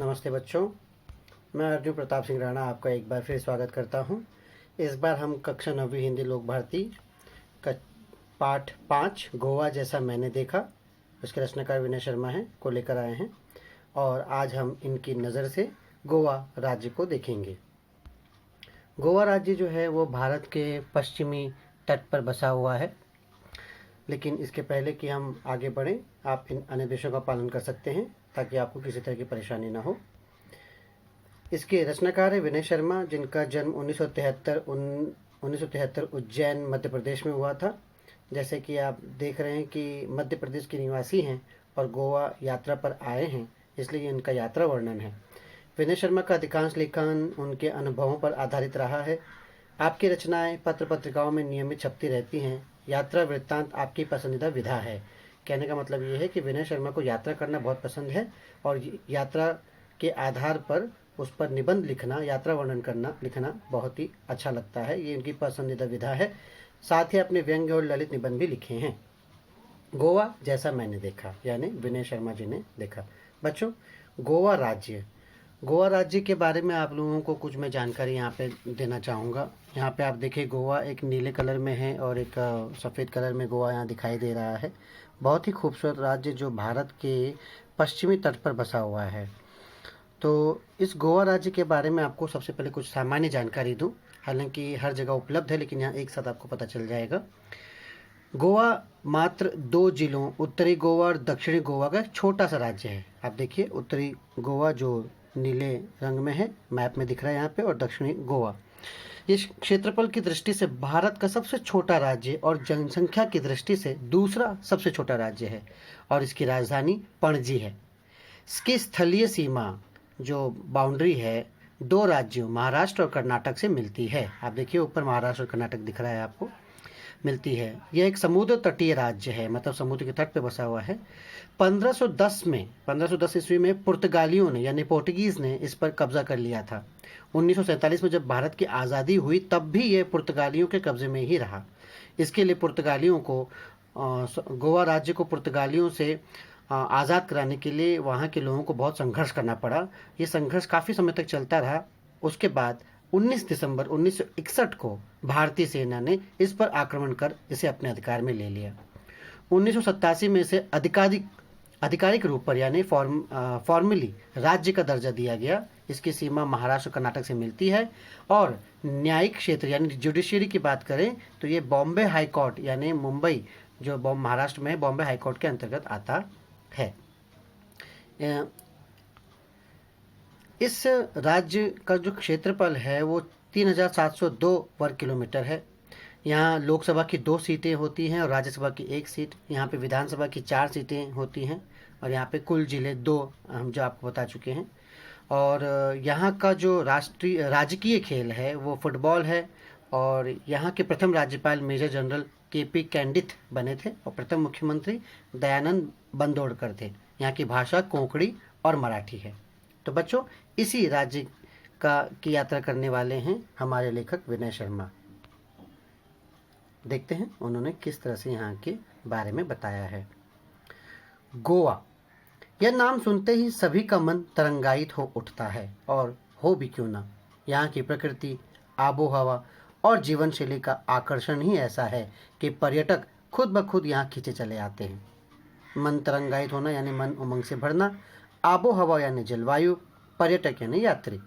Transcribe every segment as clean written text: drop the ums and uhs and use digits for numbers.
नमस्ते बच्चों, मैं अर्जुन प्रताप सिंह राणा आपका एक बार फिर स्वागत करता हूं। इस बार हम कक्षा 9वीं हिंदी लोक भारती का पाठ 5 गोवा जैसा मैंने देखा, उसके रचनाकार विनय शर्मा हैं को लेकर आए हैं और आज हम इनकी नज़र से गोवा राज्य को देखेंगे। गोवा राज्य जो है वो भारत के पश्चिमी तट पर बसा हुआ है, लेकिन इसके पहले कि हम आगे बढ़ें आप इन अन्य देशों का पालन कर सकते हैं ताकि आपको किसी तरह की परेशानी ना हो। इसके रचनाकार है विनय शर्मा, जिनका जन्म 1973 उज्जैन मध्य प्रदेश में हुआ था। जैसे कि आप देख रहे हैं कि मध्य प्रदेश के निवासी हैं और गोवा यात्रा पर आए हैं, इसलिए इनका यात्रा वर्णन है। विनय शर्मा का अधिकांश लेखन उनके अनुभवों पर आधारित रहा है। आपकी रचनाएं पत्र पत्रिकाओं में नियमित छपती रहती हैं। यात्रा वृत्तांत आपकी पसंदीदा विधा है। कहने का मतलब ये है कि विनय शर्मा को यात्रा करना बहुत पसंद है और यात्रा के आधार पर उस पर निबंध लिखना, यात्रा वर्णन करना, लिखना बहुत ही अच्छा लगता है। ये इनकी पसंदीदा विधा है। साथ ही अपने व्यंग्य और ललित निबंध भी लिखे हैं। गोवा जैसा मैंने देखा, यानी विनय शर्मा जी ने देखा। बच्चों, गोवा राज्य के बारे में आप लोगों को कुछ मैं जानकारी यहाँ पे देना चाहूँगा। यहाँ पे आप देखिए, गोवा एक नीले कलर में है और एक सफ़ेद कलर में गोवा यहाँ दिखाई दे रहा है। बहुत ही खूबसूरत राज्य जो भारत के पश्चिमी तट पर बसा हुआ है। तो इस गोवा राज्य के बारे में आपको सबसे पहले कुछ सामान्य जानकारी दूँ, हालांकि हर जगह उपलब्ध है, लेकिन यहाँ एक साथ आपको पता चल जाएगा। गोवा मात्र 2 जिलों उत्तरी गोवा और दक्षिणी गोवा का एक छोटा सा राज्य है। आप देखिए, उत्तरी गोवा जो नीले रंग में है, मैप में दिख रहा है यहाँ पे, और दक्षिणी गोवा। ये क्षेत्रफल की दृष्टि से भारत का सबसे छोटा राज्य और जनसंख्या की दृष्टि से दूसरा सबसे छोटा राज्य है और इसकी राजधानी पणजी है। इसकी स्थलीय सीमा जो बाउंड्री है 2 राज्यों महाराष्ट्र और कर्नाटक से मिलती है। आप देखिए, ऊपर महाराष्ट्र और कर्नाटक दिख रहा है आपको, मिलती है। यह एक समुद्र तटीय राज्य है, मतलब समुद्र के तट पे बसा हुआ है। 1510 ईस्वी में पुर्तगालियों ने, यानी पोर्टुगीज़ ने इस पर कब्जा कर लिया था। 1947 में जब भारत की आज़ादी हुई तब भी यह पुर्तगालियों के कब्जे में ही रहा। इसके लिए पुर्तगालियों को गोवा राज्य को पुर्तगालियों से आज़ाद कराने के लिए वहाँ के लोगों को बहुत संघर्ष करना पड़ा। ये संघर्ष काफ़ी समय तक चलता रहा। उसके बाद 19 दिसंबर 1961 को भारतीय सेना ने इस पर आक्रमण कर इसे अपने अधिकार में ले लिया। 1987 में इसे आधिकारिक रूप पर, यानी फॉर्मली राज्य का दर्जा दिया गया। इसकी सीमा महाराष्ट्र कर्नाटक से मिलती है और न्यायिक क्षेत्र यानी जुडिशरी की बात करें तो ये बॉम्बे हाई कोर्ट, यानी मुंबई जो महाराष्ट्र में है, बॉम्बे हाई कोर्ट के अंतर्गत आता है। इस राज्य का जो क्षेत्रफल है वो 3702 वर्ग किलोमीटर है। यहाँ लोकसभा की 2 सीटें होती हैं और राज्यसभा की 1 सीट। यहाँ पे विधानसभा की 4 सीटें होती हैं और यहाँ पे कुल जिले 2 हम जो आपको बता चुके हैं। और यहाँ का जो राजकीय खेल है वो फुटबॉल है और यहाँ के प्रथम राज्यपाल मेजर जनरल KP कैंडित बने थे और प्रथम मुख्यमंत्री दयानंद बंदोड़कर थे। यहाँ की भाषा कोंकणी और मराठी है। तो बच्चों, इसी राज्य की यात्रा करने वाले हैं हमारे लेखक विनय शर्मा। देखते हैं उन्होंने किस तरह से यहाँ के बारे में बताया है। गोवा, यह नाम सुनते ही सभी का मन तरंगायित हो उठता है, और हो भी क्यों ना। यहाँ की प्रकृति, आबो हवा और जीवन शैली का आकर्षण ही ऐसा है कि पर्यटक खुद ब खुद यहाँ खींचे चले आते हैं। मन तरंगायित होना यानी मन उमंग से भरना, आबो हवा यानी जलवायु, पर्यटक यानी यात्री।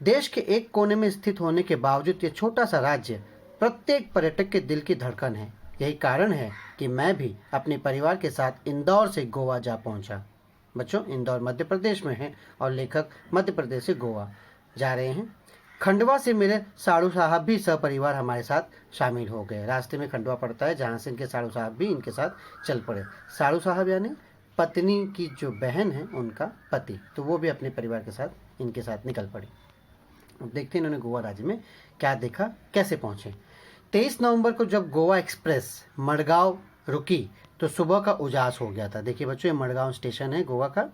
देश के एक कोने में स्थित होने के बावजूद ये छोटा सा राज्य प्रत्येक पर्यटक के दिल की धड़कन है। यही कारण है कि मैं भी अपने परिवार के साथ इंदौर से गोवा जा पहुंचा। बच्चों, इंदौर मध्य प्रदेश में है और लेखक मध्य प्रदेश से गोवा जा रहे हैं। खंडवा से मेरे साड़ू साहब भी सपरिवार हमारे साथ शामिल हो गए। रास्ते में खंडवा पड़ता है, जहाँ से इनके साड़ू साहब भी इनके साथ चल पड़े। साड़ू साहब यानी पत्नी की जो बहन है उनका पति, तो वो भी अपने परिवार के साथ इनके साथ निकल पड़े। देखते हैं इन्होंने गोवा राज्य में क्या देखा, कैसे पहुँचे। 23 नवंबर को जब गोवा एक्सप्रेस मडगांव रुकी तो सुबह का उजास हो गया था। देखिए बच्चों, ये मडगांव स्टेशन है गोवा का।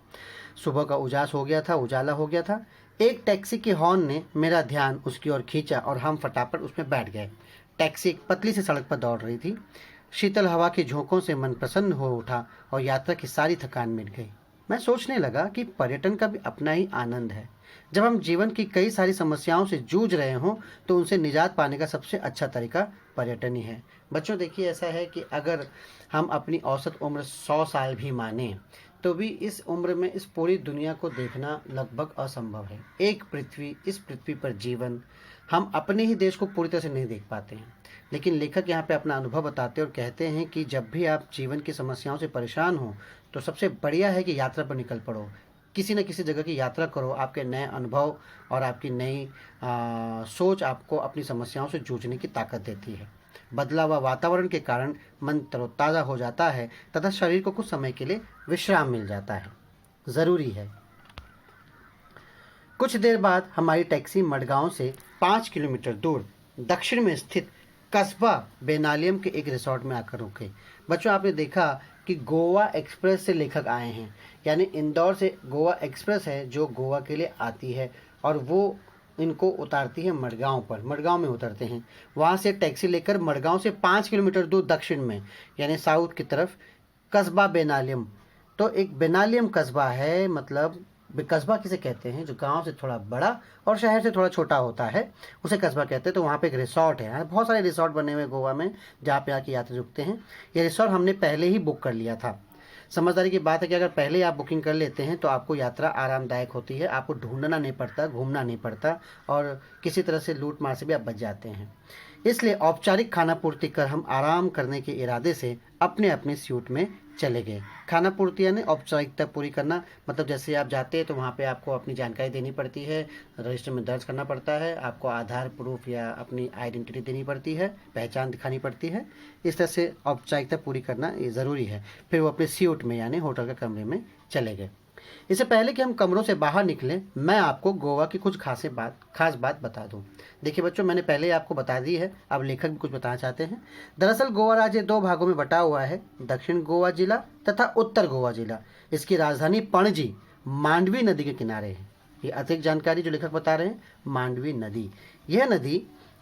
सुबह का उजास हो गया था, उजाला हो गया था। एक टैक्सी के हॉर्न ने मेरा ध्यान उसकी ओर खींचा और हम फटाफट उसमें बैठ गए। टैक्सी एक पतली सी सड़क पर दौड़ रही थी। शीतल हवा के झोंकों से मन प्रसन्न हो उठा और यात्रा की सारी थकान मिट गई। मैं सोचने लगा कि पर्यटन का भी अपना ही आनंद है। जब हम जीवन की कई सारी समस्याओं से जूझ रहे हों तो उनसे निजात पाने का सबसे अच्छा तरीका पर्यटन ही है। बच्चों देखिए, ऐसा है कि अगर हम अपनी औसत उम्र 100 साल भी माने तो भी इस उम्र में इस पूरी दुनिया को देखना लगभग असंभव है। एक पृथ्वी, इस पृथ्वी पर जीवन, हम अपने ही देश को पूरी तरह से नहीं देख पाते हैं। लेकिन लेखक यहाँ पे अपना अनुभव बताते और कहते हैं कि जब भी आप जीवन की समस्याओं से परेशान हो तो सबसे बढ़िया है कि यात्रा पर निकल पड़ो। किसी न किसी जगह की यात्रा करो। आपके नए अनुभव और आपकी नई सोच आपको अपनी समस्याओं से जूझने की ताकत देती है। बदला हुआ वातावरण के कारण मन तरोताज़ा हो जाता है तथा शरीर को कुछ समय के लिए विश्राम मिल जाता है। ज़रूरी है। कुछ देर बाद हमारी टैक्सी मडगांव से 5 किलोमीटर दूर दक्षिण में स्थित कस्बा बेनालियम के एक रिसोर्ट में आकर रुके। बच्चों, आपने देखा कि गोवा एक्सप्रेस से लेखक आए हैं, यानी इंदौर से गोवा एक्सप्रेस है जो गोवा के लिए आती है और वो इनको उतारती है मडगांव पर। मडगांव में उतरते हैं। वहाँ से टैक्सी लेकर मडगांव से 5 किलोमीटर दूर दक्षिण में यानी साउथ की तरफ कस्बा बेनालियम। तो एक बेनालियम कस्बा है, मतलब कस्बा किसे कहते हैं जो गांव से थोड़ा बड़ा और शहर से थोड़ा छोटा होता है, उसे कस्बा कहते हैं। तो वहाँ पे एक रिसोर्ट है। बहुत सारे रिसोर्ट बने हुए गोवा में जहाँ पे आके यात्री रुकते हैं। ये रिसोर्ट हमने पहले ही बुक कर लिया था। समझदारी की बात है कि अगर पहले आप बुकिंग कर लेते हैं तो आपको यात्रा आरामदायक होती है। आपको ढूंढना नहीं पड़ता, घूमना नहीं पड़ता और किसी तरह से लूट मार से भी आप बच जाते हैं। इसलिए औपचारिक खाना पूर्ति कर हम आराम करने के इरादे से अपने अपने सूट में चले गए। खाना पूर्ति यानी औपचारिकता पूरी करना, मतलब जैसे आप जाते हैं तो वहाँ पे आपको अपनी जानकारी देनी पड़ती है, रजिस्टर में दर्ज करना पड़ता है, आपको आधार प्रूफ या अपनी आइडेंटिटी देनी पड़ती है, पहचान दिखानी पड़ती है। इस तरह से औपचारिकता पूरी करना ये ज़रूरी है। फिर वो अपने सूट में यानी होटल के कमरे में चले गए। इससे पहले कि हम कमरों से बाहर निकले, मैं आपको गोवा की कुछ खास बात बता दूं। देखिए बच्चों, मैंने पहले ही आपको बता दी है, अब लेखक भी कुछ बताना चाहते हैं। दरअसल गोवा राज्य 2 भागों में बटा हुआ है, दक्षिण गोवा जिला तथा उत्तर गोवा जिला। इसकी राजधानी पणजी मांडवी नदी के किनारे है। ये अतिरिक्त जानकारी जो लेखक बता रहे हैं, मांडवी नदी, यह नदी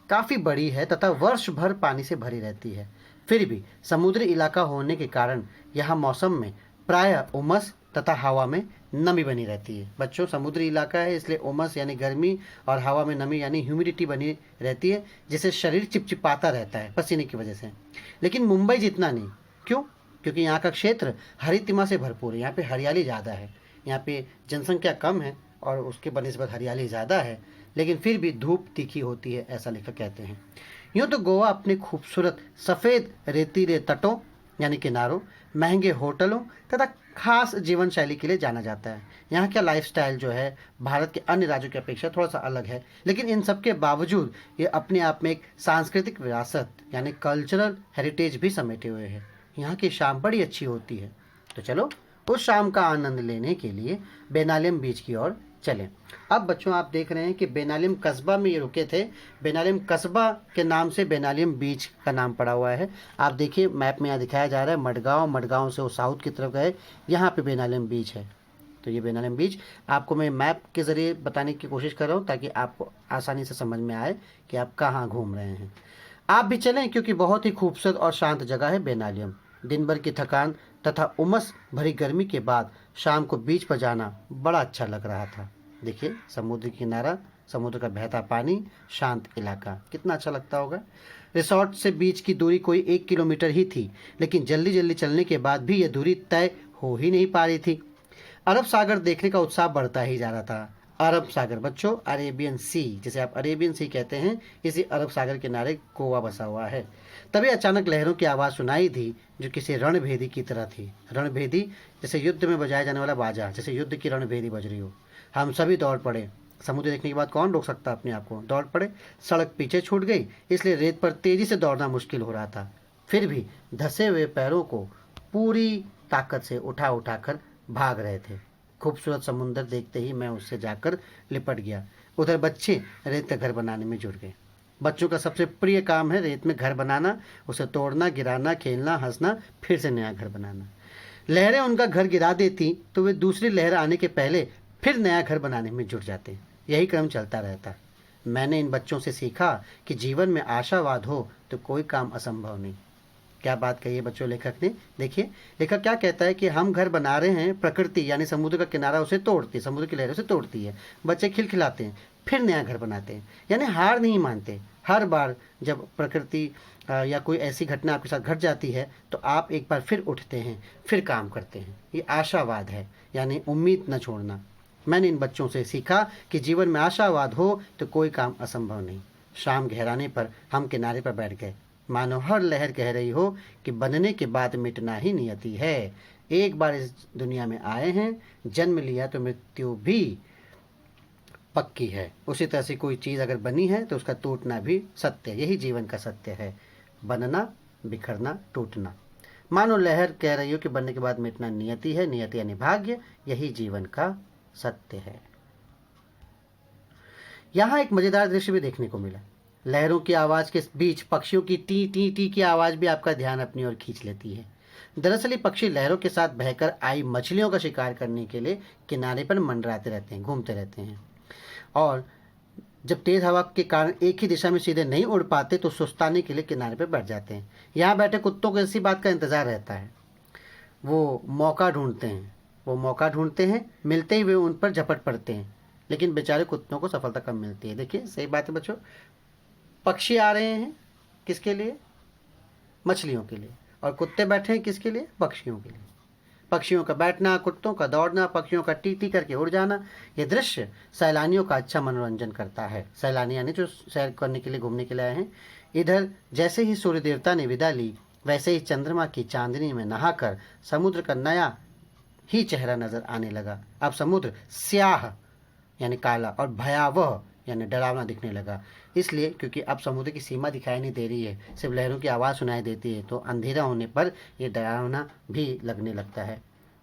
काफ़ी बड़ी है तथा वर्ष भर पानी से भरी रहती है। फिर भी समुद्री इलाका होने के कारण यहाँ मौसम में प्रायः उमस तथा हवा में नमी बनी रहती है। बच्चों, समुद्री इलाका है इसलिए उमस यानी गर्मी और हवा में नमी यानी ह्यूमिडिटी बनी रहती है, जिससे शरीर चिपचिपाता रहता है पसीने की वजह से। लेकिन मुंबई जितना नहीं। क्यों? क्योंकि यहाँ का क्षेत्र हरितिमा से भरपूर है। यहाँ पे हरियाली ज़्यादा है। यहाँ पे जनसंख्या कम है और उसके बनिस्बत हरियाली ज़्यादा है, लेकिन फिर भी धूप तीखी होती है, ऐसा लेखक कहते हैं। यूँ तो गोवा अपने खूबसूरत सफ़ेद रेतीले तटों यानी किनारों, महंगे होटलों तथा खास जीवन शैली के लिए जाना जाता है। यहाँ का लाइफस्टाइल जो है भारत के अन्य राज्यों की अपेक्षा थोड़ा सा अलग है, लेकिन इन सब के बावजूद ये अपने आप में एक सांस्कृतिक विरासत यानी कल्चरल हेरिटेज भी समेटे हुए है। यहाँ की शाम बड़ी अच्छी होती है। तो चलो उस शाम का आनंद लेने के लिए बेनालियम बीच की ओर चलें। अब बच्चों, आप देख रहे हैं कि बेनालियम कस्बा में ये रुके थे। बेनालियम कस्बा के नाम से बेनालियम बीच का नाम पड़ा हुआ है। आप देखिए मैप में यहाँ दिखाया जा रहा है मडगांव से वो साउथ की तरफ गए, यहाँ पे बेनालियम बीच है। तो ये बेनालियम बीच आपको मैं मैप के ज़रिए बताने की कोशिश कर रहा हूँ ताकि आपको आसानी से समझ में आए कि आप कहाँ घूम रहे हैं। आप भी चलें क्योंकि बहुत ही खूबसूरत और शांत जगह है बेनालियम। दिन भर की थकान तथा उमस भरी गर्मी के बाद शाम को बीच पर जाना बड़ा अच्छा लग रहा था। देखिए समुद्र किनारा, समुद्र का बहता पानी, शांत इलाका, कितना अच्छा लगता होगा। रिसोर्ट से बीच की दूरी कोई 1 किलोमीटर ही थी, लेकिन जल्दी जल्दी चलने के बाद भी यह दूरी तय हो ही नहीं पा रही थी। अरब सागर देखने का उत्साह बढ़ता ही जा रहा था। अरब सागर बच्चों, अरेबियन सी, जिसे आप अरेबियन सी कहते हैं, इसी अरब सागर किनारे गोवा बसा हुआ है। तभी अचानक लहरों की आवाज़ सुनाई दी जो किसी रणभेदी की तरह थी। रणभेदी जैसे युद्ध में बजाया जाने वाला बाजा, जैसे युद्ध की रणभेदी बज रही हो। हम सभी दौड़ पड़े। समुद्र देखने के बाद कौन रोक सकता अपने आप को। दौड़ पड़े। सड़क पीछे छूट गई, इसलिए रेत पर तेजी से दौड़ना मुश्किल हो रहा था। फिर भी धंसे हुए पैरों को पूरी ताकत से उठा उठाकर भाग रहे थे। खूबसूरत समुंदर देखते ही मैं उससे जाकर लिपट गया। उधर बच्चे रेत का घर बनाने में जुट गए। बच्चों का सबसे प्रिय काम है रेत में घर बनाना, उसे तोड़ना, गिराना, खेलना, हंसना, फिर से नया घर बनाना। लहरें उनका घर गिरा देती तो वे दूसरी लहर आने के पहले फिर नया घर बनाने में जुट जाते। यही क्रम चलता रहता। मैंने इन बच्चों से सीखा कि जीवन में आशावाद हो तो कोई काम असंभव नहीं। क्या बात कही है बच्चों लेखक ने? देखिए लेखक क्या कहता है कि हम घर बना रहे हैं, प्रकृति यानी समुद्र का किनारा उसे तोड़ती है, समुद्र की लहरों से तोड़ती है। बच्चे खिलखिलाते हैं, फिर नया घर बनाते हैं, यानी हार नहीं मानते। हर बार जब प्रकृति या कोई ऐसी घटना आपके साथ घट जाती है तो आप एक बार फिर उठते हैं, फिर काम करते हैं। ये आशावाद है, यानी उम्मीद न छोड़ना। मैंने इन बच्चों से सीखा कि जीवन में आशावाद हो तो कोई काम असंभव नहीं। शाम गहराने पर हम किनारे पर बैठ गए, मानो हर लहर कह रही हो कि बनने के बाद मिटना ही नियति है। एक बार इस दुनिया में आए हैं, जन्म लिया तो मृत्यु भी पक्की है। उसी तरह से कोई चीज़ अगर बनी है तो उसका टूटना भी सत्य है। यही जीवन का सत्य है, बनना, बिखरना, टूटना। मानो लहर कह रही हो कि बनने के बाद मिटना नियति है, नियति यानी भाग्य। यही जीवन का सत्य है। यहाँ एक मजेदार दृश्य भी देखने को मिला। लहरों की आवाज़ के बीच पक्षियों की टी टी टी की आवाज़ भी आपका ध्यान अपनी ओर खींच लेती है। दरअसल ये पक्षी लहरों के साथ बहकर आई मछलियों का शिकार करने के लिए किनारे पर मंडराते रहते हैं, घूमते रहते हैं। और जब तेज हवा के कारण एक ही दिशा में सीधे नहीं उड़ पाते तो सुस्ताने के लिए किनारे पर बैठ जाते हैं। यहाँ बैठे कुत्तों को इसी बात का इंतज़ार रहता है। वो मौका ढूंढते हैं, मिलते ही वे उन पर झपट पड़ते हैं, लेकिन बेचारे कुत्तों को सफलता कम मिलती है। देखिए सही बात है बच्चों, पक्षी आ रहे हैं किसके लिए? मछलियों के लिए। और कुत्ते बैठे हैं किसके लिए? पक्षियों के लिए। पक्षियों का बैठना, कुत्तों का दौड़ना, पक्षियों का टी टी करके उड़ जाना, ये दृश्य सैलानियों का अच्छा मनोरंजन करता है। सैलानी यानी जो सैर करने के लिए, घूमने के लिए आए हैं। इधर जैसे ही सूर्य देवता ने विदा ली, वैसे ही चंद्रमा की चांदनी में नहाकर समुद्र का नया ही चेहरा नजर आने लगा। अब समुद्र स्याह यानी काला और भयावह यानी डरावना दिखने लगा। इसलिए क्योंकि अब समुद्र की सीमा दिखाई नहीं दे रही है, सिर्फ लहरों की आवाज़ सुनाई देती है, तो अंधेरा होने पर ये डरावना भी लगने लगता है।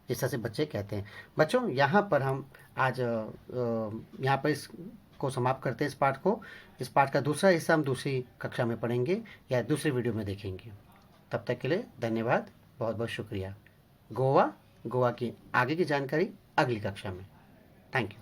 इस तरह से बच्चे कहते हैं। बच्चों यहाँ पर हम आज यहाँ पर इसको समाप्त करते हैं, इस पाठ को। इस पाठ का दूसरा हिस्सा हम दूसरी कक्षा में पढ़ेंगे या दूसरी वीडियो में देखेंगे। तब तक के लिए धन्यवाद, बहुत बहुत शुक्रिया। गोवा की आगे की जानकारी अगली कक्षा में। Thank you.